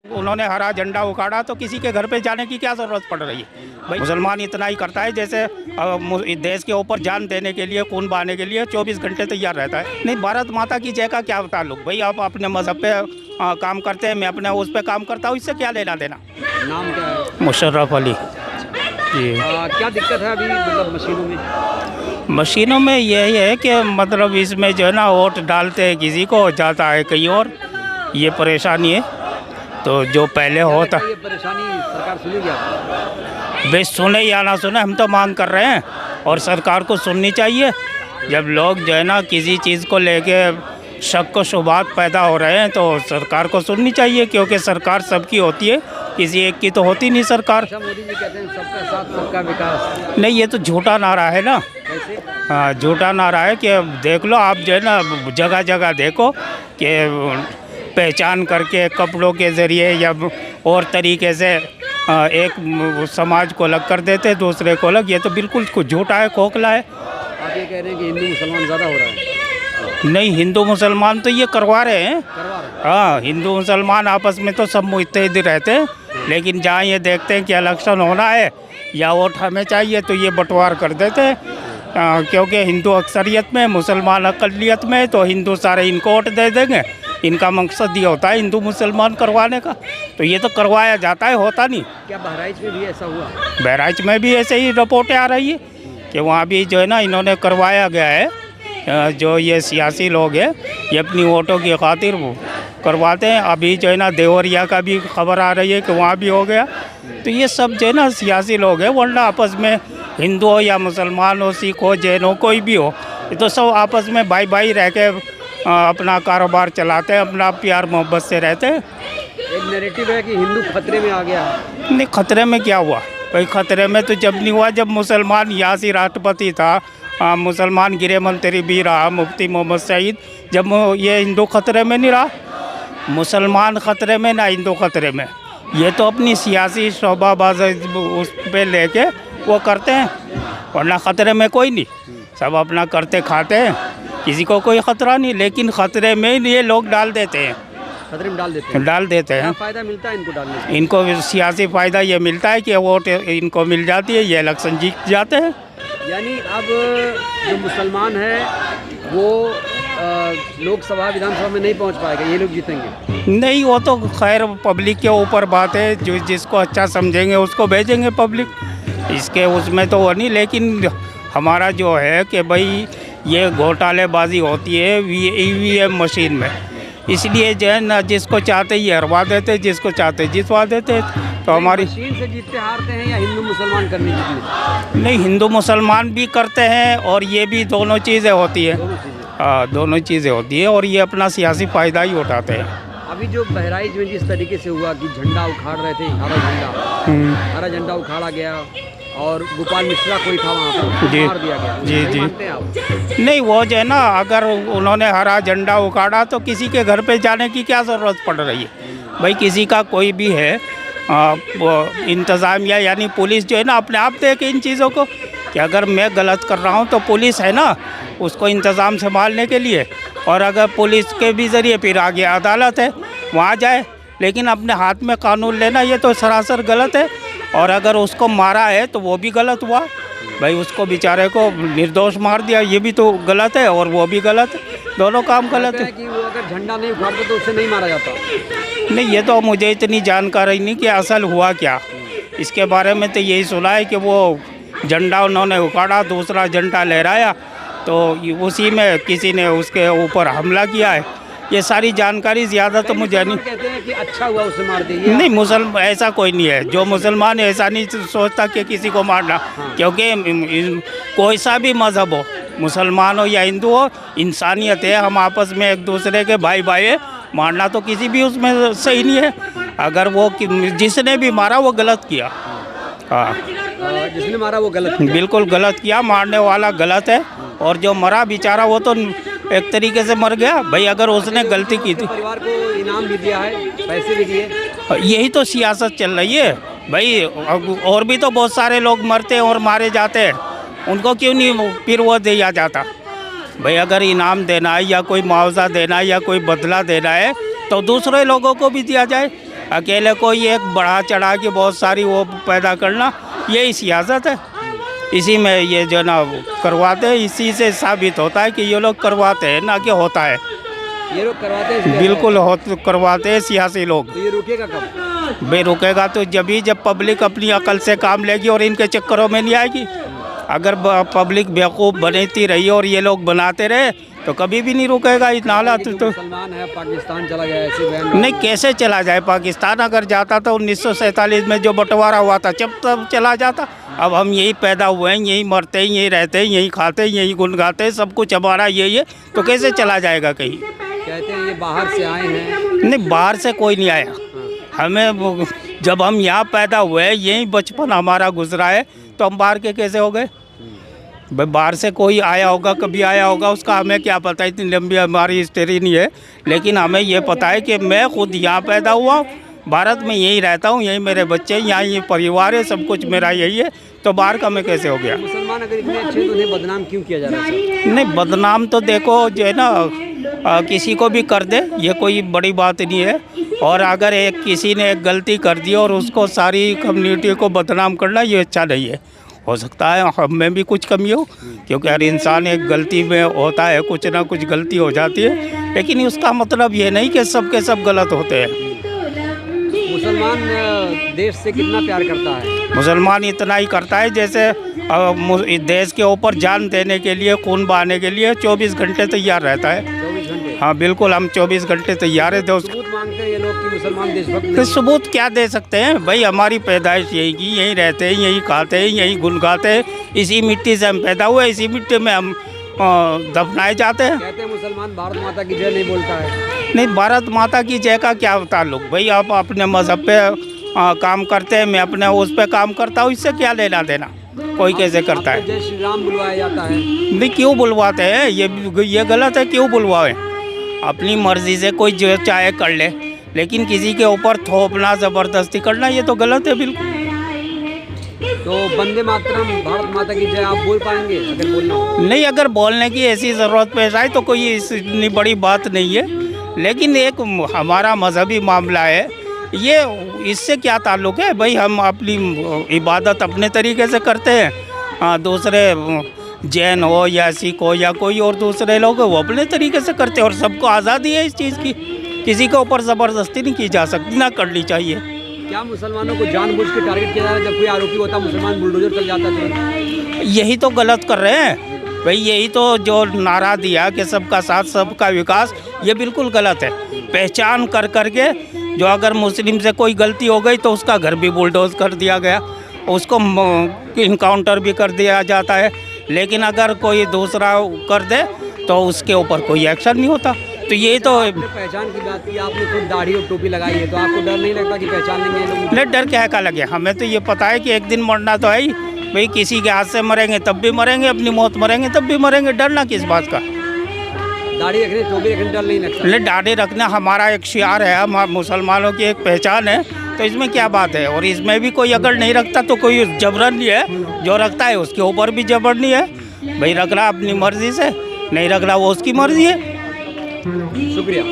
उन्होंने हरा झंडा उखाड़ा तो किसी के घर पे जाने की क्या ज़रूरत पड़ रही है भाई। मुसलमान इतना ही करता है जैसे देश के ऊपर जान देने के लिए, खून बहाने के लिए 24 घंटे तैयार रहता है। नहीं, भारत माता की जय का क्या ताल्लुक भाई। आप अपने मजहब पे काम करते हैं, मैं अपने उस पे काम करता हूँ, इससे क्या लेना देना। नाम क्या है? मुशर्रफ अली जी। क्या दिक्कत है अभी मतलब मशीनों में? मशीनों में यही है कि मतलब इसमें जो है ना वोट डालते हैं किसी को, जाता है कहीं और, ये परेशानी है। तो जो पहले होता, ये परेशानी सरकार सुनेगी आपको? बे सुने या ना सुने, हम तो मांग कर रहे हैं और सरकार को सुननी चाहिए। जब लोग जो है ना किसी चीज़ को लेके शक व शुबहात पैदा हो रहे हैं तो सरकार को सुननी चाहिए, क्योंकि सरकार सबकी होती है, किसी एक की तो होती नहीं सरकार। अच्छा, मोदी जी कहते हैं सबका साथ सबका विकास। नहीं, ये तो झूठा नारा है ना। कैसे? हाँ, झूठा नारा है कि देख लो आप जो है ना, जगह जगह देखो कि पहचान करके कपड़ों के ज़रिए या और तरीके से एक समाज को अलग कर देते, दूसरे को अलग। ये तो बिल्कुल झूठा है, खोखला है। आप ये कह रहे हैं कि हिंदू मुसलमान ज़्यादा हो रहा है? नहीं, हिंदू मुसलमान तो ये करवा रहे हैं। करवा रहे हैं। हाँ, हिंदू मुसलमान आपस में तो सब मुत्तहिद रहते हैं, लेकिन जहाँ ये देखते हैं कि इलेक्शन होना है या वोट हमें चाहिए तो ये बंटवार कर देते हैं। क्योंकि हिंदू अक्सरियत में, मुसलमान अक़लियत में, तो हिंदू सारे इनको वोट दे देंगे। इनका मकसद ये होता है हिंदू मुसलमान करवाने का, तो ये तो करवाया जाता है, होता नहीं। क्या बहराइच में भी ऐसा हुआ? बहराइच में भी ऐसे ही रिपोर्टें आ रही है कि वहाँ भी जो है ना इन्होंने करवाया गया है। जो ये सियासी लोग हैं ये अपनी वोटों की खातिर वो करवाते हैं। अभी जो है ना देवरिया का भी खबर आ रही है कि वहाँ भी हो गया। तो ये सब जो है ना सियासी लोग हैं, वरना आपस में हिंदू हो या मुसलमान हो, सिख हो, जैन हो, कोई भी हो, ये तो सब आपस में भाई भाई रह के अपना कारोबार चलाते हैं, अपना प्यार मोहब्बत से रहते हैं। एक नैरेटिव है कि हिंदू खतरे में आ गया। नहीं, खतरे में क्या हुआ भाई? खतरे में तो जब नहीं हुआ जब मुसलमान यासी राष्ट्रपति था, मुसलमान गृह मंत्री भी रहा मुफ्ती मोहम्मद सईद। जब ये हिंदू खतरे में नहीं रहा, मुसलमान खतरे में ना हिंदू खतरे में। ये तो अपनी सियासी शोभाबाज उस पर लेके वो करते हैं, वरना खतरे में कोई नहीं। सब अपना करते खाते हैं, किसी को कोई ख़तरा नहीं। लेकिन ख़तरे में ये लोग डाल देते हैं, खतरे में डाल देते हैं। डाल देते हैं। क्या फ़ायदा मिलता है इनको डालने से? इनको सियासी फ़ायदा ये मिलता है कि वोट इनको मिल जाती है, ये इलेक्शन जीत जाते हैं। यानी अब जो मुसलमान है वो लोकसभा विधानसभा में नहीं पहुंच पाएगा, ये लोग जीतेंगे? नहीं, वो तो खैर पब्लिक के ऊपर बात है, जो जिसको अच्छा समझेंगे उसको भेजेंगे पब्लिक, इसके उसमें तो वो नहीं। लेकिन हमारा जो है कि भाई ये घोटालेबाजी होती है EVM मशीन में, इसलिए जो है ना जिसको चाहते ये हरवा देते, जिसको चाहते जितवा देते। तो हमारी मशीन से जीतते हारते हैं या हिंदू मुसलमान करने जीतने? नहीं, हिंदू मुसलमान भी करते हैं और ये भी दोनों चीज़ें होती है। दोनों चीज़ें। हाँ, दोनों चीज़ें होती है और ये अपना सियासी फ़ायदा ही उठाते हैं। अभी जो बहराइच में जिस तरीके से हुआ कि झंडा उखाड़ रहे थे, हरा झंडा उखाड़ा गया और गोपाल मिश्रा कोई था वहाँ पर, जी। मार दिया गया। जी, नहीं जी। मानते हैं आप? नहीं, वो जो है ना अगर उन्होंने हरा झंडा उखाड़ा तो किसी के घर पे जाने की क्या ज़रूरत पड़ रही है भाई। किसी का कोई भी है वो इंतज़ामिया यानी पुलिस जो है ना अपने आप देखे इन चीज़ों को कि अगर मैं गलत कर रहा हूँ तो पुलिस है ना उसको इंतज़ाम संभालने के लिए, और अगर पुलिस के भी ज़रिए फिर आगे अदालत है वहाँ जाए। लेकिन अपने हाथ में कानून लेना ये तो सरासर गलत है। और अगर उसको मारा है तो वो भी गलत हुआ भाई, उसको बेचारे को निर्दोष मार दिया, ये भी तो गलत है और वो भी गलत है, दोनों काम गलत है। कि वो अगर झंडा नहीं उखाड़ते तो उसे नहीं मारा जाता? नहीं, ये तो मुझे इतनी जानकारी नहीं कि असल हुआ क्या। इसके बारे में तो यही सुना है कि वो झंडा उन्होंने उखाड़ा, दूसरा झंडा लहराया, तो उसी में किसी ने उसके ऊपर हमला किया है। ये सारी जानकारी ज़्यादा तो मुझे नहीं। कहते हैं कि अच्छा हुआ उसे मार दिया। नहीं, मुसलमान ऐसा कोई नहीं है, जो मुसलमान है ऐसा नहीं सोचता कि किसी को मारना। क्योंकि कोई सा भी मज़हब हो, मुसलमान हो या हिंदू हो, इंसानियत है, हम आपस में एक दूसरे के भाई भाई है। मारना तो किसी भी उसमें सही नहीं है। अगर वो जिसने भी मारा वो गलत किया। हाँ, जिसने मारा वो गलत किया। बिल्कुल गलत किया, मारने वाला गलत है और जो मरा बेचारा वो तो एक तरीके से मर गया भाई। अगर उसने गलती की थी, परिवार को इनाम भी दिया है, पैसे भी दिए। यही तो सियासत चल रही है भाई। और भी तो बहुत सारे लोग मरते हैं और मारे जाते हैं, उनको क्यों नहीं फिर वो दिया जाता भाई। अगर इनाम देना है या कोई मुआवजा देना है या कोई बदला देना है तो दूसरे लोगों को भी दिया जाए। अकेले कोई एक बढ़ा चढ़ा के बहुत सारी वो पैदा करना, यही सियासत है। इसी में ये जो ना करवाते हैं, इसी से साबित होता है कि ये लोग करवाते हैं ना कि होता है। ये लोग करवाते हैं, बिल्कुल करवाते हैं सियासी लोग। तो ये रुकेगा कब? भाई रुकेगा तो जब पब्लिक अपनी अकल से काम लेगी और इनके चक्करों में नहीं आएगी। अगर पब्लिक बेवकूफ़ बनती रही और ये लोग बनाते रहे तो कभी भी नहीं रुकेगा इतना हालात। तो मुसलमान है पाकिस्तान चला गया, ऐसे बयान नहीं, कैसे चला जाए पाकिस्तान? अगर जाता तो 1947 में जो बंटवारा हुआ था तब चला जाता। अब हम यही पैदा हुए हैं, यही मरते हैं, यही रहते हैं, यही खाते हैं, यही गुनगाते हैं, सब कुछ हमारा यही है, तो कैसे चला जाएगा कहीं? कहते हैं ये बाहर से आए हैं। नहीं, बाहर से कोई नहीं आया। हमें जब हम यहाँ पैदा हुए, यही बचपन हमारा गुजरा है, तो हम बाहर के कैसे हो गए? भाई बाहर से कोई आया होगा, कभी आया होगा, उसका हमें क्या पता, इतनी लंबी हमारी हिस्ट्री नहीं है। लेकिन हमें ये पता है कि मैं खुद यहाँ पैदा हुआ हूँ, भारत में यही रहता हूँ, यही मेरे बच्चे, यहाँ ये परिवार है, सब कुछ मेरा यही है, तो बाहर का मैं कैसे हो गया? मुसलमान अगर इतने अच्छे तो उन्हें बदनाम क्यों किया जा रहा है? नहीं, बदनाम तो देखो जो है ना किसी को भी कर दे, ये कोई बड़ी बात नहीं है। और अगर किसी ने एक गलती कर दी और उसको सारी कम्युनिटी को बदनाम करना, ये अच्छा नहीं है। हो सकता है हम में भी कुछ कमी हो, क्योंकि हर इंसान एक गलती में होता है, कुछ ना कुछ गलती हो जाती है, लेकिन उसका मतलब ये नहीं कि सब के सब गलत होते हैं। मुसलमान देश से कितना प्यार करता है? मुसलमान इतना ही करता है जैसे देश के ऊपर जान देने के लिए, खून बहाने के लिए 24 घंटे तैयार रहता है। 24 घंटे? हाँ बिल्कुल, हम 24 घंटे तैयार है। सबूत मांगते हैं ये लोग कि मुसलमान देशभक्त नहीं तो हैं। सबूत क्या दे सकते हैं भाई? हमारी पैदाइश यही की, यहीं रहते हैं, यहीं खाते हैं, यहीं गुनगाते हैं, इसी मिट्टी से हम पैदा हुए, इसी मिट्टी में हम दफनाए जाते हैं। कहते हैं मुसलमान भारत माता की जय नहीं बोलता है। नहीं, भारत माता की जय का क्या ताल्लुक भाई? आप अपने मज़हब पे काम करते हैं, मैं अपने उस पे काम करता हूँ, इससे क्या लेना देना? कोई कैसे करता है? जय श्री राम बुलवाया जाता है। नहीं, क्यों बुलवाते हैं? ये गलत है, क्यों बुलवाएं? अपनी मर्ज़ी से कोई जो चाहे कर ले, लेकिन किसी के ऊपर थोपना, ज़बरदस्ती करना, ये तो गलत है बिल्कुल। तो वंदे मातरम, भारत माता की जय आप बोल पाएंगे अगर बोलना हो? नहीं, अगर बोलने की ऐसी ज़रूरत पेश आए तो कोई इतनी बड़ी बात नहीं है, लेकिन एक हमारा मजहबी मामला है, ये इससे क्या ताल्लुक़ है भाई? हम अपनी इबादत अपने तरीके से करते हैं, दूसरे जैन हो या सिख हो या कोई और दूसरे लोग वो अपने तरीके से करते हैं, और सबको आज़ादी है इस चीज़ की। किसी के ऊपर ज़बरदस्ती नहीं की जा सकती, ना करनी चाहिए। क्या मुसलमानों को जानबूझ के टारगेट किया जा रहा है? जब कोई आरोपी होता मुसलमान बुलडोजर चल जाता है। यही तो गलत कर रहे हैं भाई। यही तो जो नारा दिया कि सबका साथ सबका विकास, ये बिल्कुल गलत है। पहचान कर करके जो अगर मुस्लिम से कोई गलती हो गई तो उसका घर भी बुलडोज कर दिया गया, उसको इनकाउंटर भी कर दिया जाता है। लेकिन अगर कोई दूसरा कर दे तो उसके ऊपर कोई एक्शन नहीं होता। तो ये तो पहचान की बात की, आपने खुद दाढ़ी और टोपी लगाई है, तो आपको डर नहीं लगता कि पहचान लेंगे लोग? नहीं, डर क्या का लगे? हमें तो ये पता है कि एक दिन मरना तो है ही भाई। किसी के हाथ से मरेंगे तब भी मरेंगे, अपनी मौत मरेंगे तब भी मरेंगे, डरना किस बात का? दाढ़ी रखने, टोपी रखने डर नहीं लगता? नहीं, दाढ़ी रखना हमारा एक शियार है, हम मुसलमानों की एक पहचान है, तो इसमें क्या बात है? और इसमें भी कोई अगर नहीं रखता तो कोई जबरन नहीं है, जो रखता है उसके ऊपर भी जबर नहीं है भाई। रख रहा अपनी मर्ज़ी से, नहीं रख रहा वो उसकी मर्ज़ी है। शुक्रिया।